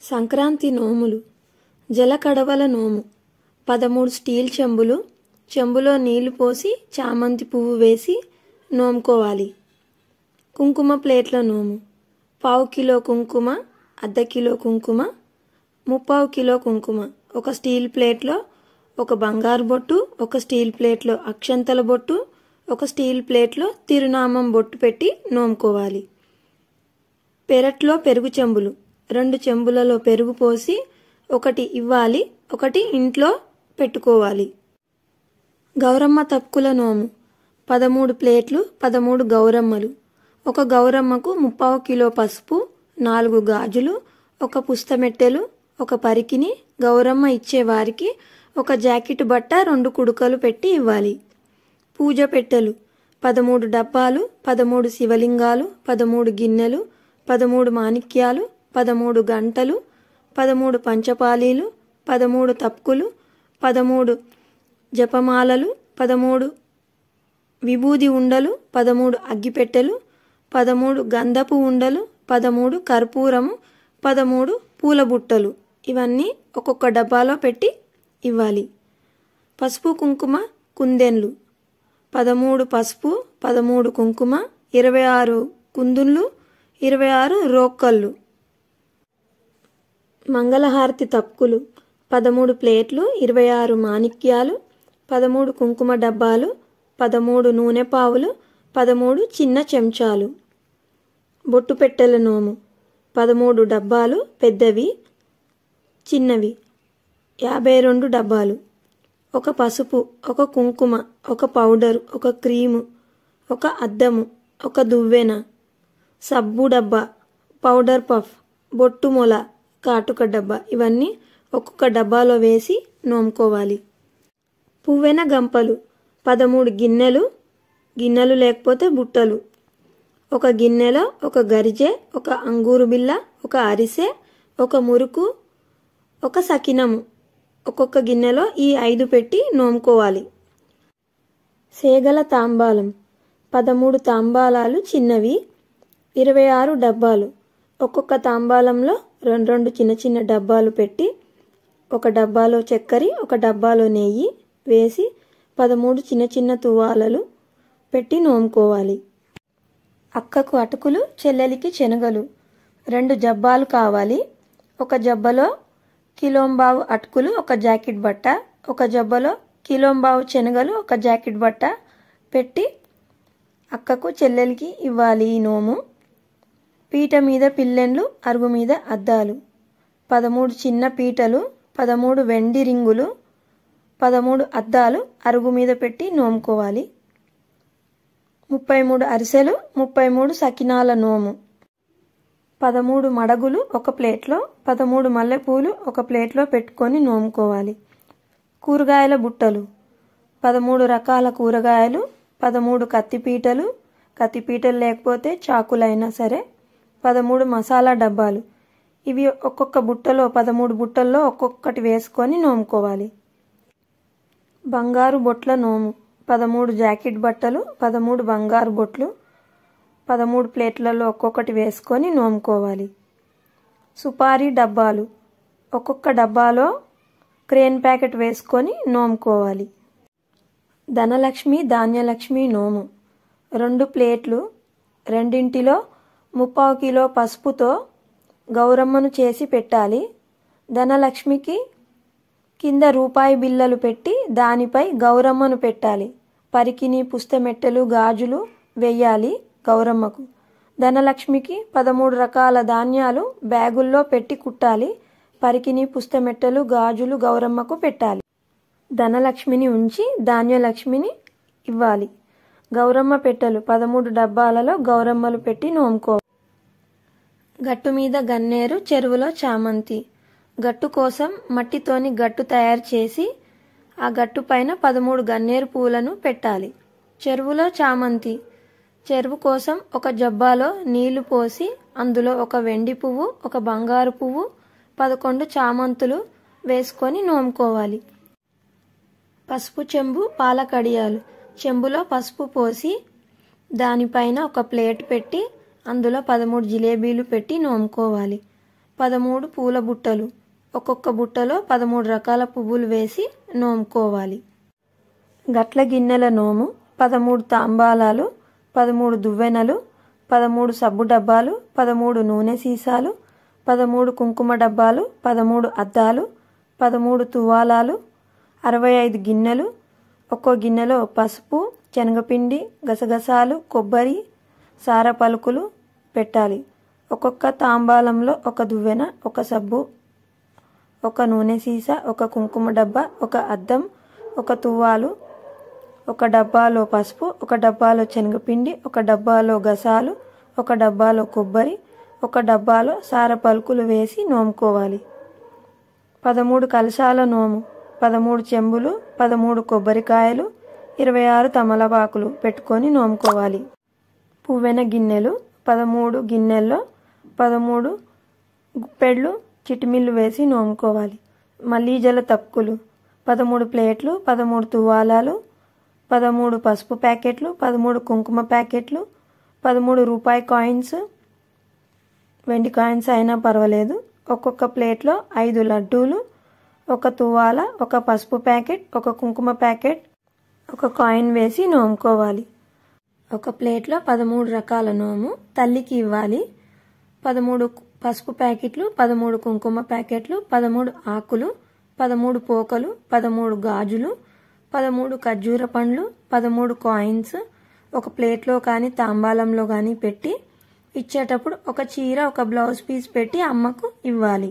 సంక్రాంతి నోములు. జలకడవల నోము. 13 స్టీల్ చెంబులు, చెంబులో నీళ్లు పోసి చామంతి పువ్వు వేసి నోముకోవాలి. కుంకుమ ప్లేట్ల నోము. 1/4 కిలో కుంకుమ, అర్ధ కిలో కుంకుమ, 3/4 కిలో కుంకుమ. ఒక స్టీల్ ప్లేట్లో ఒక బంగారు బొట్టు, ఒక స్టీల్ ప్లేట్లో అక్షంతల బొట్టు, ఒక స్టీల్ ప్లేట్లో తిరునామం బొట్టు పెట్టి నోముకోవాలి. పెరట్లో పెరుగు చెంబులు. 2 చెంబులలో పెరుగు పోసి ఒకటి ఇవ్వాలి, ఒకటి ఇంట్లో పెట్టుకోవాలి. గౌరమ్మ తప్పుల నోము. 13 ప్లేట్లు, 13 గౌరమ్మలు. ఒక గౌరమ్మకు 3/4 కిలో పసుపు, 4 గాజులు, ఒక పుస్తమెట్టెలు, ఒక పరికిని, గౌరమ్మ ఇచ్చే వారికి ఒక జాకెట్ బట్ట, 2 కుడుకలు పెట్టి ఇవ్వాలి. పూజ పెట్టెలు. 13 డబ్బాలు, 13 శివలింగాలు, 13 గిన్నెలు, 13 మాణిక్యాలు, 13 గంటలు, 13 పంచపాలీలు, 13 తప్పులు, 13 జపమాలలు, 13 విభూది ఉండలు, 13 అగ్గిపెట్టెలు, 13 గంధపు ఉండలు, 13 కర్పూరము, 13 పూల బుట్టలు. ఇవన్నీ ఒక్కొక్క డబ్బాలో పెట్టి ఇవ్వాలి. పసుపు కుంకుమ కుందెన్లు. 13 పసుపు, 13 కుంకుమ, 26 కుందుళ్ళు, 26 రోక్కళ్ళు. మంగళహారతి తప్పులు. 13 ప్లేట్లు, 26 మాణిక్యాలు, 13 కుంకుమ డబ్బాలు, 13 నూనె పావులు, 13 చిన్న చెంచాలు. బొట్టు పెట్టెల నోము. 13 డబ్బాలు పెద్దవి, చిన్నవి 52 డబ్బాలు. ఒక పసుపు, ఒక కుంకుమ, ఒక పౌడరు, ఒక క్రీము, ఒక అద్దము, ఒక దువ్వెన, సబ్బు డబ్బా, పౌడర్ పఫ్, బొట్టు మొల, కాటుక డబ్బా. ఇవన్నీ ఒక్కొక్క డబ్బాలో వేసి నోముకోవాలి. పువ్వెన గంపలు. 13 గిన్నెలు, గిన్నెలు లేకపోతే బుట్టలు. ఒక గిన్నెలో ఒక గరిజె, ఒక అంగూరు బిల్ల, ఒక అరిసె, ఒక మురుకు, ఒక సకినము. ఒక్కొక్క గిన్నెలో ఈ 5 పెట్టి నోముకోవాలి. సేగల తాంబాలం. 13 తాంబాలాలు చిన్నవి, 26 డబ్బాలు. ఒక్కొక్క తాంబాలంలో 2 చిన్న చిన్న డబ్బాలు పెట్టి ఒక డబ్బాలో చక్కెర, ఒక డబ్బాలో నెయ్యి వేసి 13 చిన్న చిన్న తువ్వాలలు పెట్టి నోముకోవాలి. అక్కకు అటుకులు, చెల్లెలికి శనగలు. 2 జబ్బాలు కావాలి. ఒక జబ్బలో కిలోంబావు అటుకులు, ఒక జాకెట్ బట్ట, ఒక జబ్బలో కిలోంబావు శనగలు, ఒక జాకెట్ బట్ట పెట్టి అక్కకు చెల్లెలికి ఇవ్వాలి ఈ నోము. పీట మీద పిల్లెండ్లు, అరుగు మీద అద్దాలు. 13 చిన్న పీటలు, 13 వెండి రింగులు, 13 అద్దాలు అరుగు మీద పెట్టి నోముకోవాలి. 33 అరిసెలు, 33 సకినాల నోము. 13 మడగులు ఒక ప్లేట్లో, 13 మల్లెపూలు ఒక ప్లేట్లో పెట్టుకొని నోముకోవాలి. కూరగాయల బుట్టలు. 13 రకాల కూరగాయలు, 13 కత్తిపీటలు, కత్తిపీటలు లేకపోతే చాకులైనా సరే, 13 మసాలా డబ్బాలు. ఇవి ఒక్కొక్క బుట్టలో 13 బుట్టల్లో ఒక్కొక్కటి వేసుకొని నోముకోవాలి. బంగారు బొట్ల నోము. 13 జాకెట్ బట్టలు, 13 బంగారు బొట్లు, 13 ప్లేట్లలో ఒక్కొక్కటి వేసుకొని నోముకోవాలి. సుపారీ డబ్బాలు. ఒక్కొక్క డబ్బాలో క్రేన్ ప్యాకెట్ వేసుకొని నోముకోవాలి. ధనలక్ష్మి ధాన్యలక్ష్మి నోము. 2 ప్లేట్లు, రెండింటిలో 3/4 కిలో పసుపుతో గౌరమ్మను చేసి పెట్టాలి. ధనలక్ష్మికి కింద రూపాయి బిళ్ళలు పెట్టి దానిపై గౌరమ్మను పెట్టాలి. పరికిని, పుస్తమెట్టెలు, గాజులు వెయ్యాలి గౌరమ్మకు. ధనలక్ష్మికి 13 రకాల ధాన్యాలు బ్యాగుల్లో పెట్టి కుట్టాలి. పరికిని, పుస్తమెట్టెలు, గాజులు గౌరమ్మకు పెట్టాలి. ధనలక్ష్మిని ఉంచి ధాన్యలక్ష్మిని ఇవ్వాలి. గౌరమ్మ పెట్టెలు 13 డబ్బాలలో గౌరమ్మలు పెట్టి నోముకోవాలి. గట్టు మీద గన్నేరు, చెరువులో చామంతి. గట్టు కోసం మట్టితోని గట్టు తయారు చేసి ఆ గట్టు పైన 13 గన్నేరు పూలను పెట్టాలి. చెరువులో చామంతి. చెరువు కోసం ఒక జబ్బాలో నీళ్లు పోసి అందులో ఒక వెండి పువ్వు, ఒక బంగారు పువ్వు, 11 చామంతులు వేసుకొని నోముకోవాలి. పసుపు చెంబు, పాల కడియాలు. చెంబులో పసుపు పోసి దానిపైన ఒక ప్లేట్ పెట్టి అందులో 13 జిలేబీలు పెట్టి నోముకోవాలి. 13 పూల బుట్టలు, ఒక్కొక్క బుట్టలో 13 రకాల పువ్వులు వేసి నోముకోవాలి. గట్ల గిన్నెల నోము 13 తాంబాలాలు, 13 దువ్వెనలు, 13 సబ్బు డబ్బాలు, 13 నూనె సీసాలు, 13 కుంకుమ డబ్బాలు, 13 అద్దాలు, 13 తువ్వాలాలు, 65 గిన్నెలు, ఒక్కో గిన్నెలో పసుపు, శనగపిండి, గసగసాలు, కొబ్బరి, సార పలుకులు పెట్టాలి. ఒక్కొక్క తాంబాలంలో ఒక దువ్వెన, ఒక సబ్బు, ఒక నూనె సీసా, ఒక కుంకుమ డబ్బా, ఒక అద్దం, ఒక తువ్వాలు, ఒక డబ్బాలో పసుపు, ఒక డబ్బాలో శనగపిండి, ఒక డబ్బాలో గసాలు, ఒక డబ్బాలో కొబ్బరి, ఒక డబ్బాలో సార పలుకులు వేసి నోముకోవాలి. 13 కలశాల నోము 13 చెంబులు, 13 కొబ్బరికాయలు, 26 తమలపాకులు పెట్టుకొని నోముకోవాలి. పువ్వెన గిన్నెలు 13 గిన్నెల్లో 13 గుప్పెళ్ళు చిటిమిళ్ళు వేసి నోముకోవాలి. మల్లీజల తక్కులు 13 ప్లేట్లు, 13 తువ్వాలాలు, 13 పసుపు ప్యాకెట్లు, 13 కుంకుమ ప్యాకెట్లు, 13 రూపాయి కాయిన్స్, వెండి కాయిన్స్ అయినా పర్వాలేదు. ఒక్కొక్క ప్లేట్లో 5 లడ్డూలు, ఒక తువ్వాల, ఒక పసుపు ప్యాకెట్, ఒక కుంకుమ ప్యాకెట్, ఒక కాయిన్ వేసి నోముకోవాలి. ఒక ప్లేట్లో 13 రకాల నోము తల్లికి ఇవ్వాలి. 13 పసుపు ప్యాకెట్లు, 13 కుంకుమ ప్యాకెట్లు, 13 ఆకులు, 13 పోకలు, 13 గాజులు, 13 ఖర్జూర పండ్లు, 13 కాయిన్స్ ఒక ప్లేట్లో కానీ తాంబాలంలో కానీ పెట్టి ఇచ్చేటప్పుడు ఒక చీర, ఒక బ్లౌజ్ పీస్ పెట్టి అమ్మకు ఇవ్వాలి.